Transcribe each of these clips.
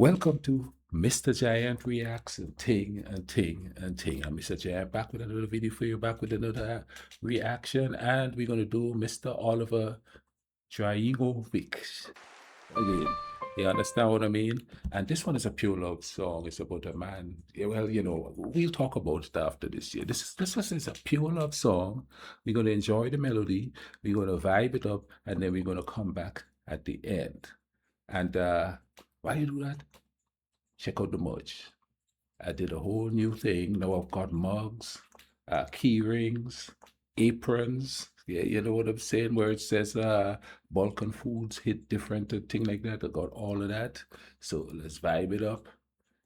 Welcome to Mr. Giant Reacts and Ting and Ting and Ting. I'm Mr. Giant back with another video for you, back with another reaction, and we're going to do Mr. Oliver Dragojević again. You understand what I mean? And this one is a pure love song. It's about a man. Well, we'll talk about it after this year. This one is a pure love song. We're going to enjoy the melody. We're going to vibe it up, and then we're going to come back at the end. And why do you do that? Check out the merch. I did a whole new thing. Now I've got mugs, key rings, aprons. Yeah, you know what I'm saying? Where it says Balkan foods hit different and thing like that. I got all of that. So let's vibe it up.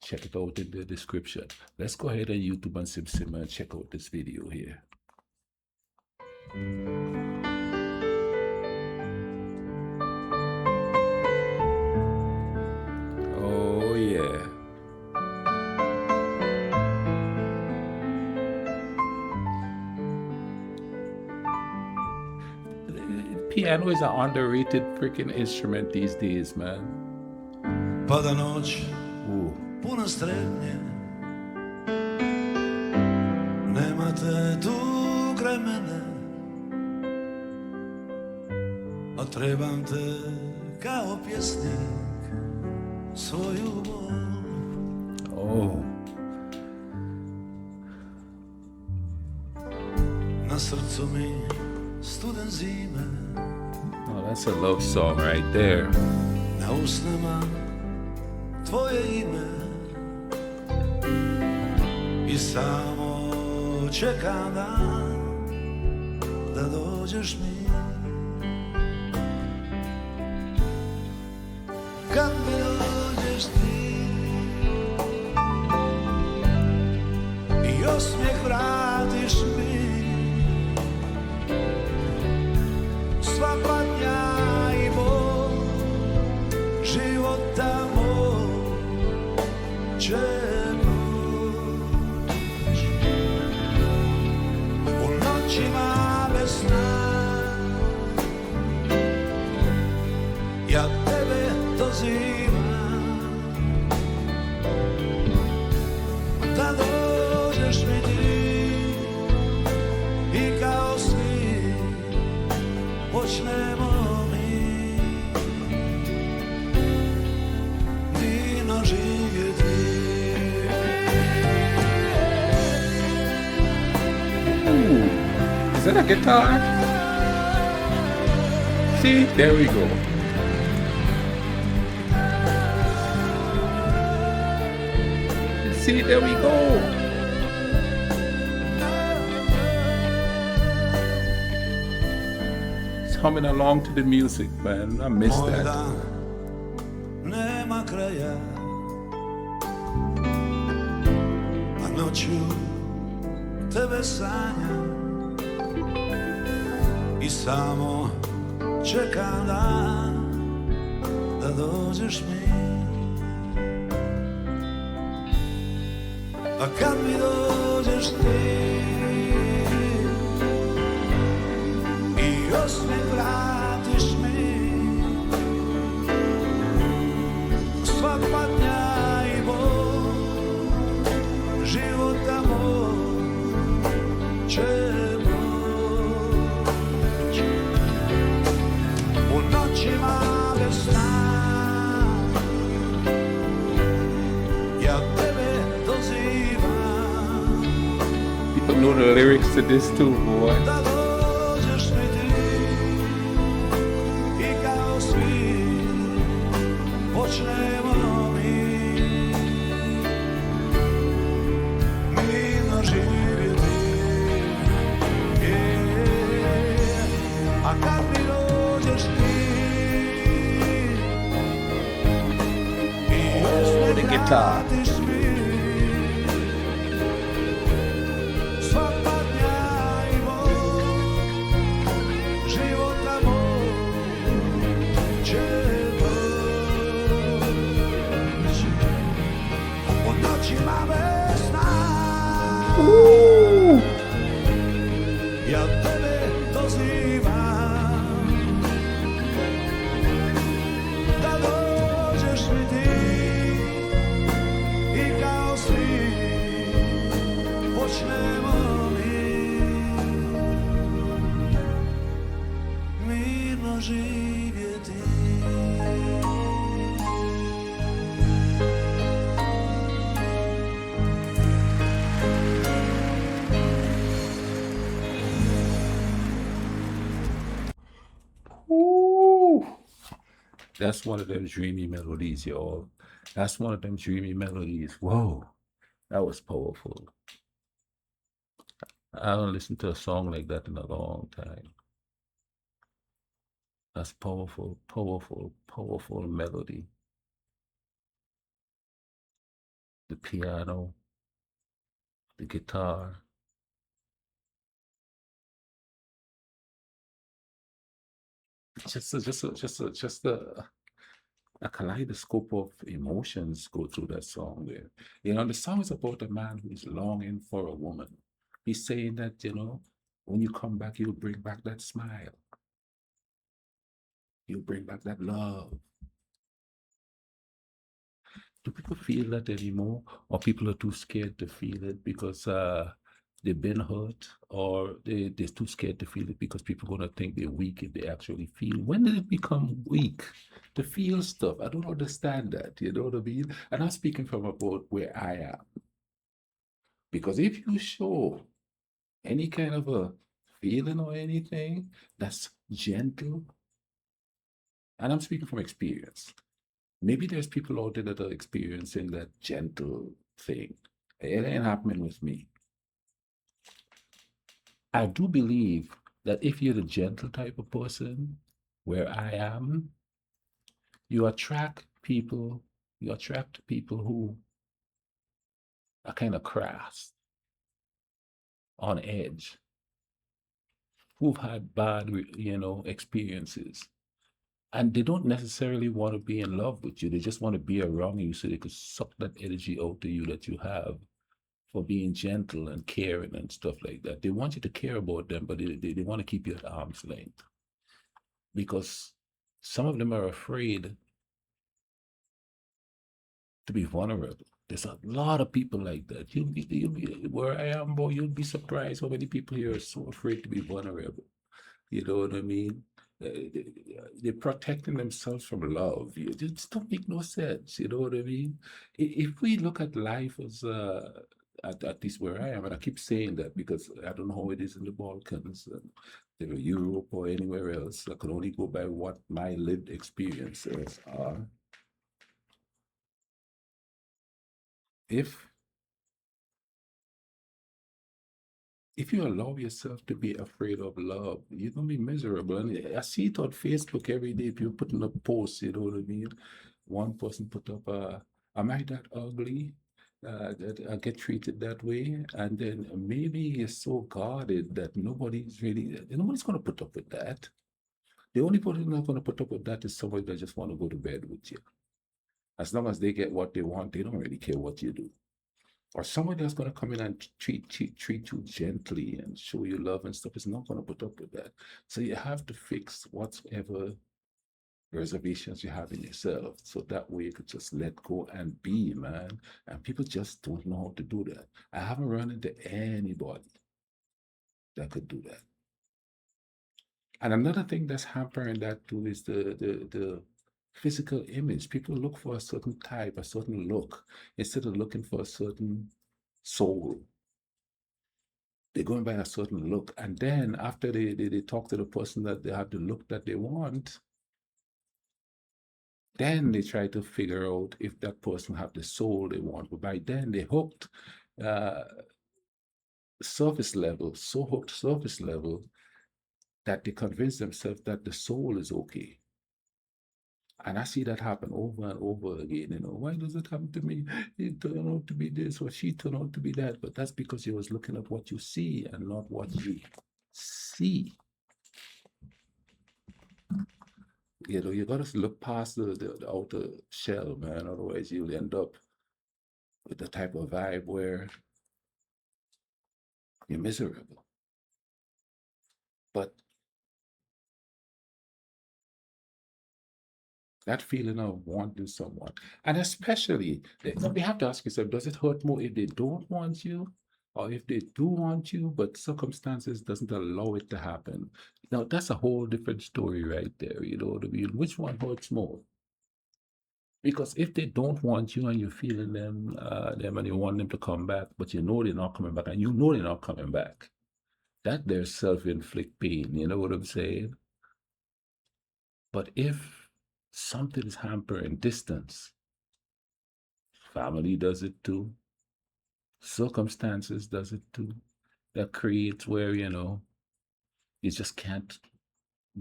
Check it out in the description. Let's go ahead and YouTube and Sim and check out this video here. Oh yeah. Piano is an underrated freaking instrument these days, man. Pada noć, puna strepnje, nema te tu kraj mene, a trebam te kao pjesnik, svoju bol. Oh. Na srcu mi studen zime. Oh, that's a love song right there. Na usnama tvoje ime i samo čekam dan da dođeš mi. Kad mi dođeš ti i osmijeh vratiš mi, sva patnja i bol života moj će proć. U noćima bez sna ja tebe dozivam da dođeš mi ti i kao svi počnemo mi divno živjeti. Is that a guitar? See, there we go. See, there we go. Coming along to the music, man. I missed Moj that. dan nema kraja, a noću tebe sanjam i samo čekam dan da dođeš mi. A kad mi dođeš ti i osmijeh vratiš mi, sva patnja i bol života moj će proć. U noćima bez sna ja tebe dozivam. People know the lyrics to this too, boy. Da dođeš mi ti i kao svi počnemo mi mirno živjeti. A kad mi dođeš ti i Oh, the guitar. vratiš mi, sva patnja i bol života moj će proći. U noćima bez sna ja tebe dozivam da dođeš mi ti That's one of them dreamy melodies, y'all. That's one of them dreamy melodies. Whoa, that was powerful. I haven't listened to a song like that in a long time. That's powerful, powerful, powerful melody. The piano, the guitar. A kaleidoscope of emotions go through that song there. The song is about a man who is longing for a woman. He's saying that, when you come back, you'll bring back that smile. You'll bring back that love. Do people feel that anymore? Or people are too scared to feel it because they've been hurt, or they're too scared to feel it because people are going to think they're weak if they actually feel? When did it become weak to feel stuff? I don't understand that. You know what I mean? And I'm speaking from about where I am. Because if you show any kind of a feeling or anything that's gentle, and I'm speaking from experience, maybe there's people out there that are experiencing that gentle thing. It ain't happening with me. I do believe that if you're the gentle type of person, where I am, you attract people, who are kind of crass, on edge, who've had bad, experiences. And they don't necessarily want to be in love with you. They just want to be around you so they could suck that energy out of you that you have for being gentle and caring and stuff like that. They want you to care about them, but they want to keep you at arm's length. Because some of them are afraid to be vulnerable. There's a lot of people like that. You'll be where I am, boy, you'll be surprised how many people here are so afraid to be vulnerable. You know what I mean? They're protecting themselves from love. It just don't make no sense. You know what I mean? If we look at life as at least where I am, and I keep saying that because I don't know how it is in the Balkans, Europe, or anywhere else. I can only go by what my lived experiences are. If if you allow yourself to be afraid of love, you're gonna be miserable. And I see it on Facebook every day. People putting up posts, you know what I mean? One person put up, "Am I that ugly? That I get treated that way?" And then maybe you're so guarded that nobody's gonna put up with that. The only person not gonna put up with that is somebody that just want to go to bed with you. As long as they get what they want, they don't really care what you do. Or somebody that's going to come in and treat you gently and show you love and stuff is not going to put up with that. So you have to fix whatever reservations you have in yourself, so that way you could just let go and be, man. And people just don't know how to do that. I haven't run into anybody that could do that. And another thing that's hampering that too is the physical image. People look for a certain type, a certain look, instead of looking for a certain soul. They're going by a certain look. And then after they talk to the person that they have the look that they want, then they try to figure out if that person have the soul they want. But by then they hooked uh, surface level, so hooked surface level that they convince themselves that the soul is okay. And I see that happen over and over again. Why does it happen to me? It turned out to be this, or she turned out to be that. But that's because you was looking at what you see and not what you see. You got to look past the outer shell, man. Otherwise, you'll end up with the type of vibe where you're miserable. But that feeling of wanting someone, and especially, we have to ask yourself, does it hurt more if they don't want you, or if they do want you, but circumstances doesn't allow it to happen? Now, that's a whole different story right there. You know what I mean? Which one hurts more? Because if they don't want you and you're feeling them and you want them to come back, but you know they're not coming back, and you know they're not coming back, that there's self-inflict pain. You know what I'm saying? But if Something is hampering distance. Family does it too. Circumstances does it too. That creates where, you just can't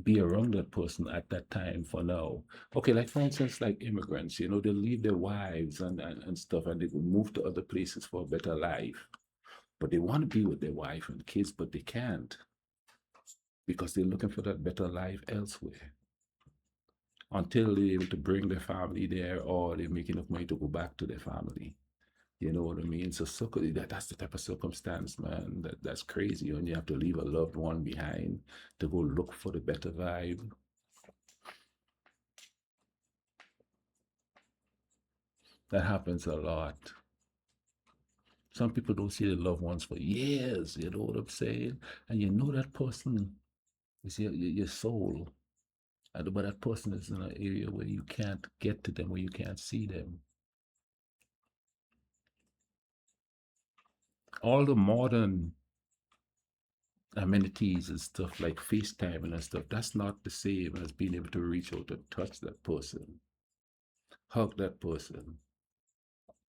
be around that person at that time for now. Okay, like for instance, like immigrants, they leave their wives and stuff and they will move to other places for a better life. But they want to be with their wife and kids, but they can't because they're looking for that better life elsewhere until they're able to bring their family there or they make enough money to go back to their family. You know what I mean? So that's the type of circumstance, man. That's crazy when you have to leave a loved one behind to go look for the better vibe. That happens a lot. Some people don't see their loved ones for years, you know what I'm saying? And you know that person is your soul. But that person is in an area where you can't get to them, where you can't see them. All the modern amenities and stuff like FaceTime and stuff, that's not the same as being able to reach out and touch that person, hug that person.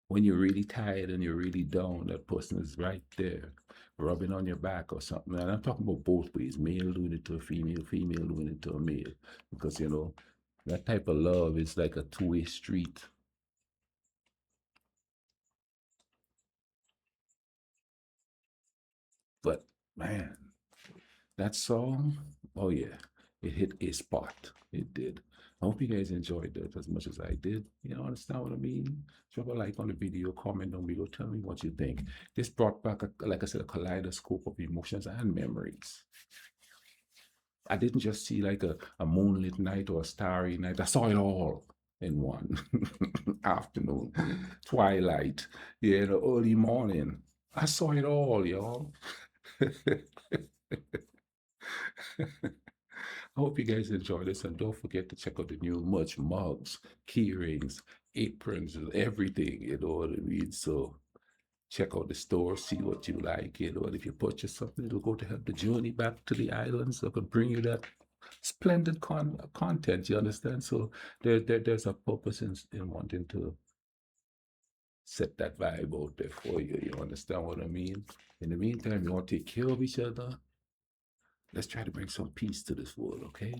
When you're really tired and you're really down, that person is right there, rubbing on your back or something. And I'm talking about both ways, male doing it to a female, female doing it to a male. Because, that type of love is like a two-way street. But, man, that song, oh yeah, it hit a spot. It did. I hope you guys enjoyed it as much as I did. You understand what I mean? Drop a like on the video, comment on below, tell me what you think. This brought back, like I said, a kaleidoscope of emotions and memories. I didn't just see like a moonlit night or a starry night. I saw it all in one afternoon, twilight, early morning. I saw it all, y'all. I hope you guys enjoy this, and don't forget to check out the new merch, mugs, key rings, aprons, everything, you know what I mean? So check out the store, see what you like, and if you purchase something, it'll go to help the journey back to the islands. So I can bring you that splendid content, you understand? So there's a purpose in wanting to set that vibe out there for you. You understand what I mean? In the meantime, you want to take care of each other. Let's try to bring some peace to this world, okay?